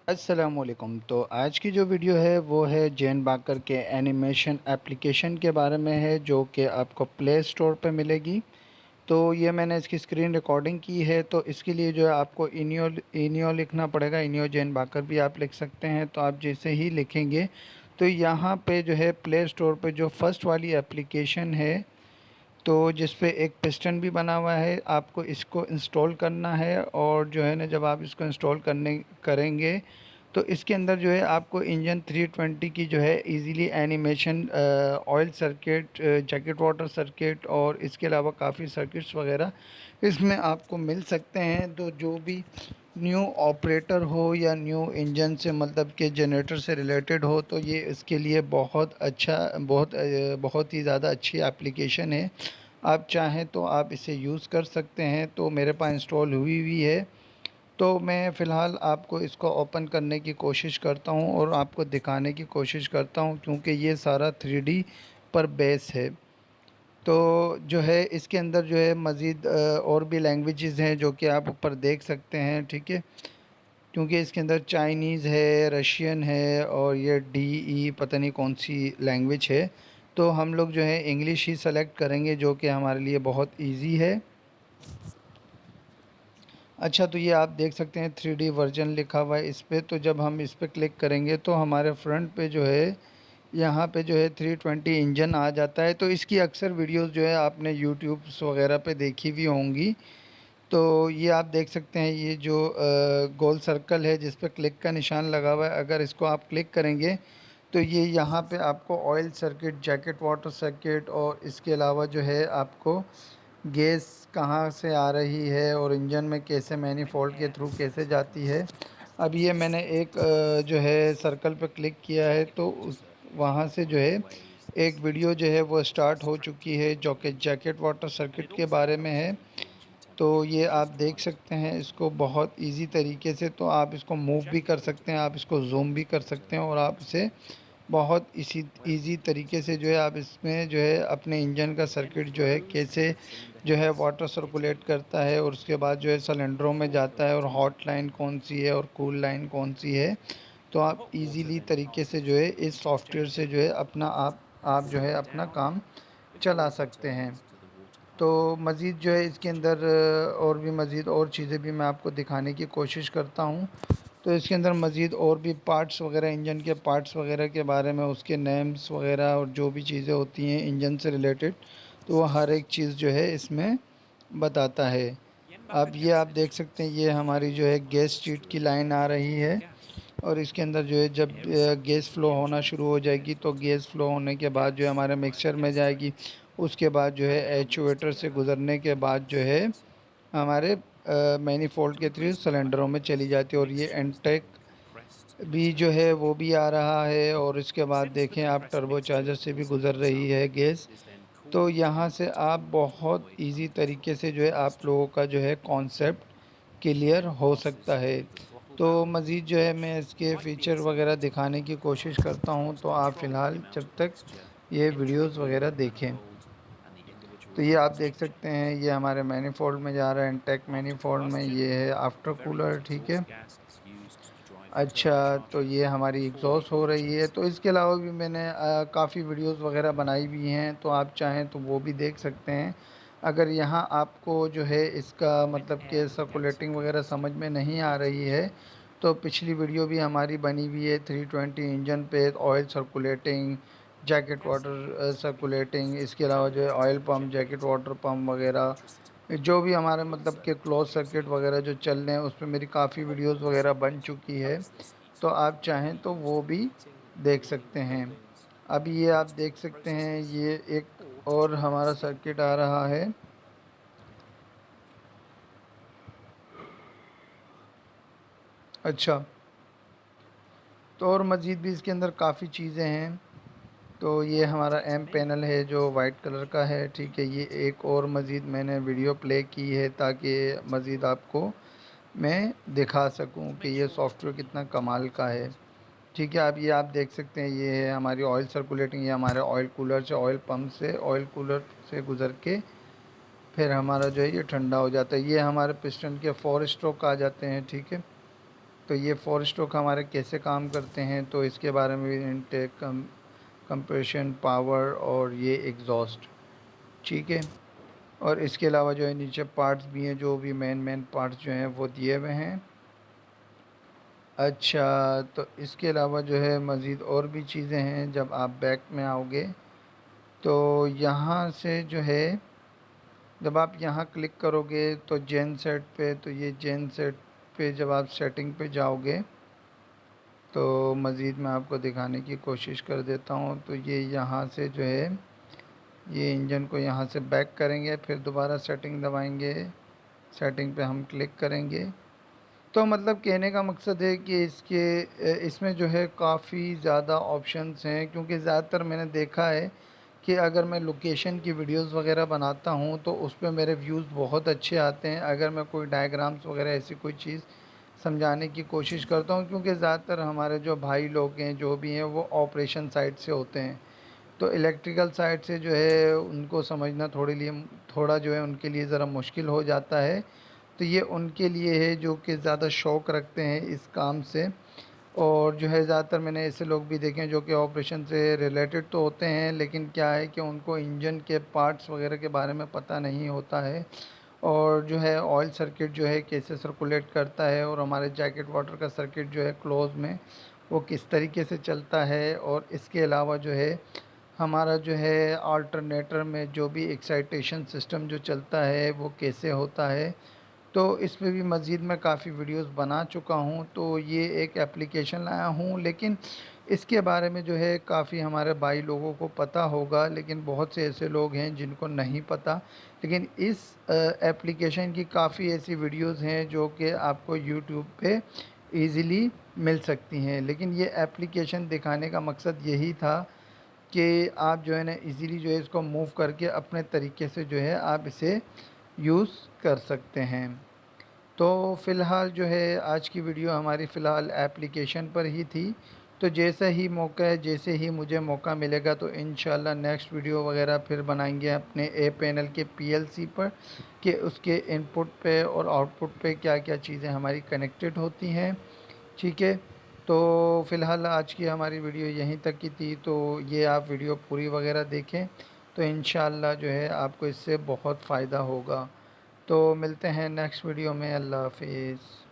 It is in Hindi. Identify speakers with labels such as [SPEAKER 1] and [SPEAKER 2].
[SPEAKER 1] अस्सलामुअलैकुम। तो आज की जो वीडियो है वो है जैन बाकर के एनिमेशन एप्लीकेशन के बारे में है, जो कि आपको प्ले स्टोर पे मिलेगी। तो ये मैंने इसकी स्क्रीन रिकॉर्डिंग की है। तो इसके लिए जो है आपको इनियो लिखना पड़ेगा। इनियो जैन बाकर भी आप लिख सकते हैं। तो आप जैसे ही लिखेंगे तो यहाँ पे जो है प्ले स्टोर पे जो फर्स्ट वाली एप्लीकेशन है, तो जिस पे एक पिस्टन भी बना हुआ है, आपको इसको इंस्टॉल करना है। और जो है ना, जब आप इसको इंस्टॉल करने करेंगे तो इसके अंदर जो है आपको इंजन 320 की जो है easily animation, oil circuit, jacket water circuit और इसके अलावा काफ़ी सर्किट्स वगैरह इसमें आपको मिल सकते हैं। तो जो भी न्यू ऑपरेटर हो या न्यू इंजन से मतलब के जनरेटर से रिलेटेड हो, तो ये इसके लिए बहुत अच्छा, बहुत ही ज़्यादा अच्छी एप्लीकेशन है। आप चाहें तो आप इसे यूज़ कर सकते हैं। तो मेरे पास इंस्टॉल हुई हुई है। तो मैं फ़िलहाल आपको इसको ओपन करने की कोशिश करता हूँ और आपको दिखाने की कोशिश करता हूँ, क्योंकि ये सारा 3D पर बेस है। तो जो है इसके अंदर जो है मज़ीद और भी लैंग्वेजेस हैं जो कि आप ऊपर देख सकते हैं, ठीक है। क्योंकि इसके अंदर चाइनीज़ है, रशियन है और ये DE पता नहीं कौन सी लैंग्वेज है। तो हम लोग जो है इंग्लिश ही सेलेक्ट करेंगे, जो कि हमारे लिए बहुत इजी है। अच्छा, तो ये आप देख सकते हैं 3D वर्जन लिखा हुआ है इस पे। तो जब हम इस पे क्लिक करेंगे तो हमारे फ्रंट पे जो है, यहाँ पे जो है 320 इंजन आ जाता है। तो इसकी अक्सर वीडियोस जो है आपने यूट्यूब्स वगैरह पे देखी भी होंगी। तो ये आप देख सकते हैं, ये जो गोल सर्कल है जिस पे क्लिक का निशान लगा हुआ है, अगर इसको आप क्लिक करेंगे तो ये यहाँ पे आपको oil circuit, jacket water circuit और इसके अलावा जो है आपको गैस कहाँ से आ रही है और इंजन में कैसे मैनिफोल्ड के थ्रू कैसे जाती है। अब ये मैंने एक जो है सर्कल पे क्लिक किया है, तो उस वहाँ से जो है एक वीडियो जो है वो स्टार्ट हो चुकी है, जो कि जैकेट वाटर सर्किट के बारे में है। तो ये आप देख सकते हैं इसको बहुत इजी तरीके से। तो आप इसको मूव भी कर सकते हैं, आप इसको जूम भी कर सकते हैं और आप इसे बहुत इसी इजी तरीके से जो है आप इसमें जो है अपने इंजन का सर्किट जो है कैसे जो है वाटर सर्कुलेट करता है और उसके बाद जो है सिलेंडरों में जाता है और हॉट लाइन कौन सी है और कूल लाइन कौन सी है। तो आप इजीली तरीके से जो है इस सॉफ्टवेयर से जो है अपना आप जो है अपना काम चला सकते हैं। तो मज़ीद जो है इसके अंदर और भी मज़ीद और चीज़ें भी मैं आपको दिखाने की कोशिश करता हूँ। तो इसके अंदर मज़ीद और भी पार्ट्स वगैरह, इंजन के पार्ट्स वगैरह के बारे में, उसके नेम्स वगैरह और जो भी चीज़ें होती हैं इंजन से रिलेटेड, तो वो हर एक चीज़ जो है इसमें बताता है। अब ये आप देख सकते हैं, ये हमारी जो है गैस शीट की लाइन आ रही है और इसके अंदर जो है जब गैस फ्लो होना शुरू हो जाएगी तो गैस फ्लो होने के बाद जो है हमारे मिक्सचर में जाएगी। उसके बाद जो है एक्चुएटर से गुज़रने के बाद जो है हमारे मैनिफोल्ड के थ्रू सिलेंडरों में चली जाती है। और ये एनटेक भी जो है वो भी आ रहा है और इसके बाद देखें आप टर्बो चार्जर से भी गुज़र रही है गैस। तो यहाँ से आप बहुत इजी तरीके से जो है आप लोगों का जो है कॉन्सेप्ट क्लियर हो सकता है। तो मज़ीद जो है मैं इसके फ़ीचर वगैरह दिखाने की कोशिश करता हूँ, तो आप फ़िलहाल जब तक ये वीडियोस वगैरह देखें। तो ये आप देख सकते हैं, ये हमारे मैनिफोल्ड में जा रहा है, इंटेक मैनिफोल्ड में ये है आफ्टर कूलर, ठीक है। अच्छा, तो ये हमारी एग्जॉस्ट हो रही है। तो इसके अलावा भी मैंने काफ़ी वीडियोस वगैरह बनाई हुई हैं, तो आप चाहें तो वो भी देख सकते हैं। अगर यहाँ आपको जो है इसका मतलब कि सर्कुलेटिंग वगैरह समझ में नहीं आ रही है, तो पिछली वीडियो भी हमारी बनी हुई है 320 इंजन पे, oil circulating, jacket water circulating, इसके अलावा जो है oil pump, jacket water pump वगैरह, जो भी हमारे मतलब के क्लोज सर्किट वगैरह जो चल रहे हैं, उस पे मेरी काफ़ी वीडियोस वगैरह बन चुकी है। तो आप चाहें तो वो भी देख सकते हैं। अब ये आप देख सकते हैं, ये एक और हमारा सर्किट आ रहा है। अच्छा, तो और मज़ीद भी इसके अंदर काफ़ी चीज़ें हैं। तो ये हमारा एम पैनल है जो वाइट कलर का है, ठीक है। ये एक और मज़ीद मैंने वीडियो प्ले की है ताकि मज़ीद आपको मैं दिखा सकूं कि ये सॉफ्टवेयर कितना कमाल का है, ठीक है। अब ये आप देख सकते हैं, ये है हमारी ऑयल सर्कुलेटिंग, ये हमारे ऑयल कूलर से, ऑयल पम्प से, ऑयल कूलर से गुज़र के फिर हमारा जो है ये ठंडा हो जाता है। ये हमारे पिस्टन के 4 स्ट्रोक आ जाते हैं, ठीक है। तो ये 4 स्ट्रोक हमारे कैसे काम करते हैं, तो इसके बारे में भी इनटेक, कंप्रेशन, पावर और ये एग्जॉस्ट, ठीक है। और इसके अलावा जो है नीचे पार्ट्स भी हैं, जो भी मेन पार्ट्स जो हैं वो दिए हुए हैं। अच्छा, तो इसके अलावा जो है मज़ीद और भी चीज़ें हैं। जब आप बैक में आओगे तो यहाँ से जो है, जब आप यहाँ क्लिक करोगे तो जेन सेट पे, तो ये जेन सेट पे जब आप सेटिंग पे जाओगे तो मज़ीद मैं आपको दिखाने की कोशिश कर देता हूँ। तो ये यहाँ से जो है, ये इंजन को यहाँ से बैक करेंगे, फिर दोबारा सेटिंग दबाएंगे, सेटिंग पे हम क्लिक करेंगे। तो मतलब कहने का मकसद है कि इसमें जो है काफ़ी ज़्यादा ऑप्शंस हैं, क्योंकि ज़्यादातर मैंने देखा है कि अगर मैं लोकेशन की वीडियोस वगैरह बनाता हूँ तो उस पे मेरे व्यूज़ बहुत अच्छे आते हैं। अगर मैं कोई डायग्राम्स वगैरह ऐसी कोई चीज़ समझाने की कोशिश करता हूँ, क्योंकि ज़्यादातर हमारे जो भाई लोग हैं जो भी हैं वो ऑपरेशन साइड से होते हैं, तो इलेक्ट्रिकल साइड से जो है उनको समझना थोड़ा जो है उनके लिए ज़रा मुश्किल हो जाता है। तो ये उनके लिए है जो कि ज़्यादा शौक़ रखते हैं इस काम से। और जो है ज़्यादातर मैंने ऐसे लोग भी देखे हैं जो कि ऑपरेशन से रिलेटेड तो होते हैं, लेकिन क्या है कि उनको इंजन के पार्ट्स वगैरह के बारे में पता नहीं होता है, और जो है ऑयल सर्किट जो है कैसे सर्कुलेट करता है, और हमारे जैकेट वाटर का सर्किट जो है क्लोज में वो किस तरीके से चलता है, और इसके अलावा जो है हमारा जो है अल्टरनेटर में जो भी एक्साइटेशन सिस्टम जो चलता है वो कैसे होता है। तो इस पे भी मज़ीद मैं काफ़ी वीडियोस बना चुका हूँ। तो ये एक एप्लीकेशन लाया हूँ, लेकिन इसके बारे में जो है काफ़ी हमारे भाई लोगों को पता होगा, लेकिन बहुत से ऐसे लोग हैं जिनको नहीं पता। लेकिन इस एप्लीकेशन की काफ़ी ऐसी वीडियोस हैं जो कि आपको यूट्यूब पे ईज़िली मिल सकती हैं। लेकिन ये एप्लीकेशन दिखाने का मकसद यही था कि आप जो है ना इजीली जो है इसको मूव करके अपने तरीके से जो है आप इसे यूज़ कर सकते हैं। तो फ़िलहाल जो है आज की वीडियो हमारी फ़िलहाल एप्लीकेशन पर ही थी। तो जैसा ही मौका है, जैसे ही मुझे मौका मिलेगा तो इंशाल्लाह नेक्स्ट वीडियो वगैरह फिर बनाएंगे अपने ए पैनल के पीएलसी पर, कि उसके इनपुट पे और आउटपुट पे क्या क्या चीज़ें हमारी कनेक्टेड होती हैं, ठीक है। तो फ़िलहाल आज की हमारी वीडियो यहीं तक की थी। तो ये आप वीडियो पूरी वगैरह देखें तो इंशाल्लाह जो है आपको इससे बहुत फ़ायदा होगा। तो मिलते हैं नेक्स्ट वीडियो में। अल्लाह हाफ़िज़।